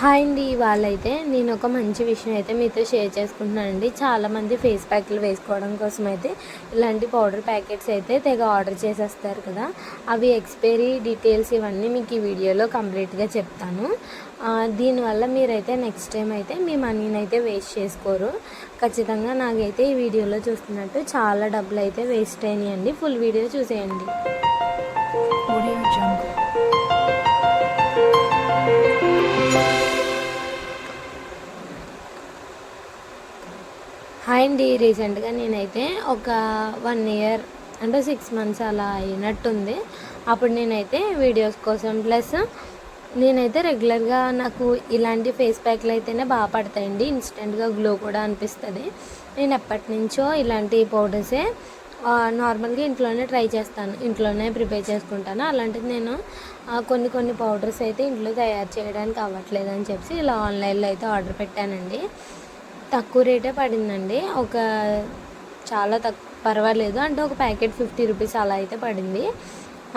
Hi అండి. ఇవాళైతే నేను ఒక మంచి విషయం అయితే మీతో షేర్ చేసుకుంటున్నానండి. చాలామంది ఫేస్ ప్యాక్లు వేసుకోవడం కోసం అయితే ఇలాంటి పౌడర్ ప్యాకెట్స్ అయితే తెగ ఆర్డర్ చేసేస్తారు కదా. అవి ఎక్స్పైరీ డీటెయిల్స్ ఇవన్నీ మీకు ఈ వీడియోలో కంప్లీట్గా చెప్తాను. దీనివల్ల మీరైతే నెక్స్ట్ టైం అయితే మీ మనీని అయితే వేస్ట్ చేసుకోరు. ఖచ్చితంగా నాకైతే ఈ వీడియోలో చూస్తున్నట్టు చాలా డబ్బులు అయితే వేస్ట్ అయినాయండి. ఫుల్ వీడియో చూసేయండి. హాయ్ అండి. రీసెంట్గా నేనైతే ఒక 1 ఇయర్ అంటే 6 మంత్స్ అలా అయినట్టుంది. అప్పుడు నేనైతే వీడియోస్ కోసం ప్లస్ నేనైతే రెగ్యులర్గా నాకు ఇలాంటి ఫేస్ ప్యాక్లు అయితేనే బాగా పడతాయండి. ఇన్స్టెంట్గా గ్లో కూడా అనిపిస్తుంది. నేను ఎప్పటి నుంచో ఇలాంటి పౌడర్సే నార్మల్గా ఇంట్లోనే ట్రై చేస్తాను, ఇంట్లోనే ప్రిపేర్ చేసుకుంటాను. అలాంటిది నేను కొన్ని పౌడర్స్ అయితే ఇంట్లో తయారు చేయడానికి అవ్వట్లేదు అని చెప్పి ఇలా ఆన్లైన్లో అయితే ఆర్డర్ పెట్టానండి. తక్కువ రేటే పడిందండి. చాలా పర్వాలేదు అంటే ఒక ప్యాకెట్ 50 రూపీస్ అలా అయితే పడింది.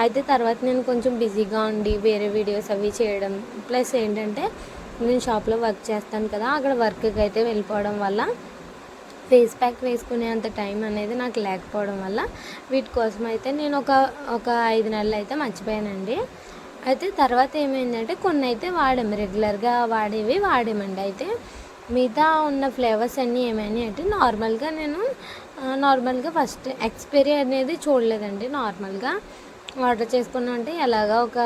అయితే తర్వాత నేను కొంచెం బిజీగా ఉండి వేరే వీడియోస్ అవి చేయడం ప్లస్ ఏంటంటే నేను షాప్లో వర్క్ చేస్తాను కదా, అక్కడ వర్క్కి అయితే వెళ్ళిపోవడం వల్ల ఫేస్ ప్యాక్ వేసుకునే అంత టైం అనేది నాకు లేకపోవడం వల్ల వీటి కోసం అయితే నేను ఒక 5 నెలలు అయితే మర్చిపోయానండి. అయితే తర్వాత ఏమైందంటే కొన్ని అయితే రెగ్యులర్గా వాడామండి. అయితే మిగతా ఉన్న ఫ్లేవర్స్ అన్నీ ఏమైనాయి అంటే నార్మల్గా ఫస్ట్ ఎక్స్పైరీ అనేది చూడలేదండి. నార్మల్గా ఆర్డర్ చేసుకున్నా అంటే ఎలాగా ఒక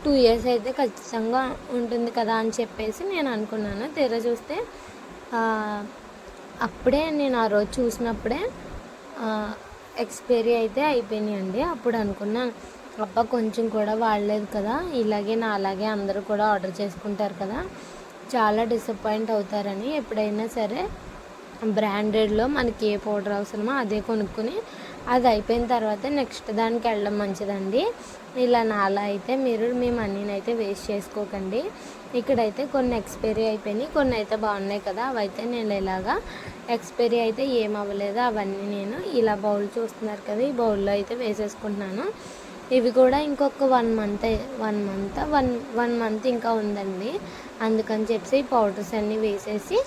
2 ఇయర్స్ అయితే ఖచ్చితంగా ఉంటుంది కదా అని చెప్పేసి నేను అనుకున్నాను. తీరా చూస్తే అప్పుడే నేను ఆ రోజు చూసినప్పుడే ఎక్స్పైరీ అయితే అయిపోయినాయండి. అప్పుడు అనుకున్నాను, అబ్బా కొంచెం కూడా వాడలేదు కదా, నాలాగే అందరూ కూడా ఆర్డర్ చేసుకుంటారు కదా, చాలా డిసప్పాయింట్ అవుతారని. ఎప్పుడైనా సరే బ్రాండెడ్లో మనకి ఏ పౌడర్ అవసరమో అదే కొనుక్కొని అది అయిపోయిన తర్వాత నెక్స్ట్ దానికి వెళ్ళడం మంచిదండి. నాలా అయితే మీరు మీ మనీని అయితే వేస్ట్ చేసుకోకండి. ఇక్కడైతే కొన్ని ఎక్స్పైరీ అయిపోయినాయి, కొన్ని అయితే బాగున్నాయి కదా, అవైతే నేను ఇలాగా ఎక్స్పైరీ అయితే ఏం అవ్వలేదు అవన్నీ నేను ఇలా బౌల్ చూస్తున్నారు కదా, ఈ బౌల్లో అయితే వేసేసుకుంటున్నాను. ఇవి కూడా ఇంకొక 1 మంత్ ఇంకా ఉందండి. అందుకని చెప్పి ఈ పౌడర్స్ అన్నీ వేసేసి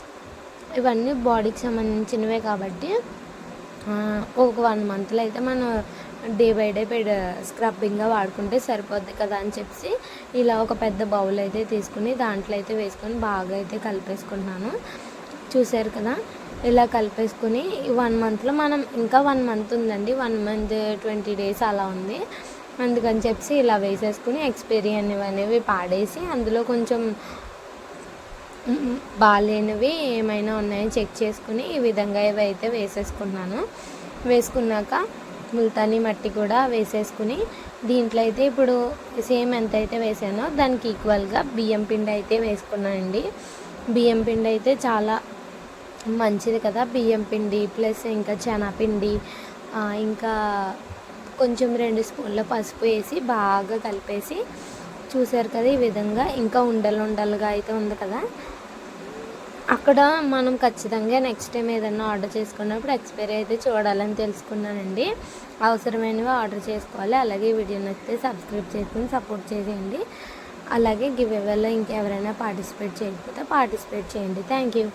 ఇవన్నీ బాడీకి సంబంధించినవే కాబట్టి ఒక 1 మంత్లో అయితే మనం డే బై డే స్క్రబ్బింగ్గా వాడుకుంటే సరిపోద్ది కదా అని చెప్పి ఇలా ఒక పెద్ద బౌల్ అయితే తీసుకుని దాంట్లో అయితే వేసుకొని బాగా అయితే కలిపేసుకుంటున్నాను. చూసారు కదా, ఇలా కలిపేసుకుని 1 మంత్లో మనం ఇంకా 1 మంత్ ఉందండి, 1 మంత్ 20 డేస్ అలా ఉంది. అందుకని చెప్పి ఇలా వేసేసుకుని ఎక్స్పైరీ అనేవి పాడేసి అందులో కొంచెం బాగాలేనివి ఏమైనా ఉన్నాయని చెక్ చేసుకుని ఈ విధంగా ఇవైతే వేసేసుకున్నాను. వేసుకున్నాక ముల్తానీ మట్టి కూడా వేసేసుకుని దీంట్లో అయితే ఇప్పుడు సేమ్ ఎంత అయితే వేసానో దానికి ఈక్వల్గా బియ్యం పిండి అయితే వేసుకున్నానండి. బియ్యం పిండి అయితే చాలా మంచిది కదా, బియ్యం పిండి ప్లస్ ఇంకా శనగపిండి ఇంకా కొంచెం 2 స్పూన్ల పసుపు వేసి బాగా కలిపేసి చూసారు కదా, ఈ విధంగా ఇంకా ఉండలుగా అయితే ఉంది కదా. అక్కడ మనం ఖచ్చితంగా నెక్స్ట్ టైం ఏదైనా ఆర్డర్ చేసుకున్నప్పుడు ఎక్స్పైరీ అయితే చూడాలని తెలుసుకున్నానండి. అవసరమైనవి ఆర్డర్ చేసుకోవాలి. అలాగే వీడియో నచ్చితే సబ్స్క్రైబ్ చేసుకుని సపోర్ట్ చేసేయండి. అలాగే గివ్ అవేలో ఇంకెవరైనా పార్టిసిపేట్ చేయకపోతే పార్టిసిపేట్ చేయండి. Thank you.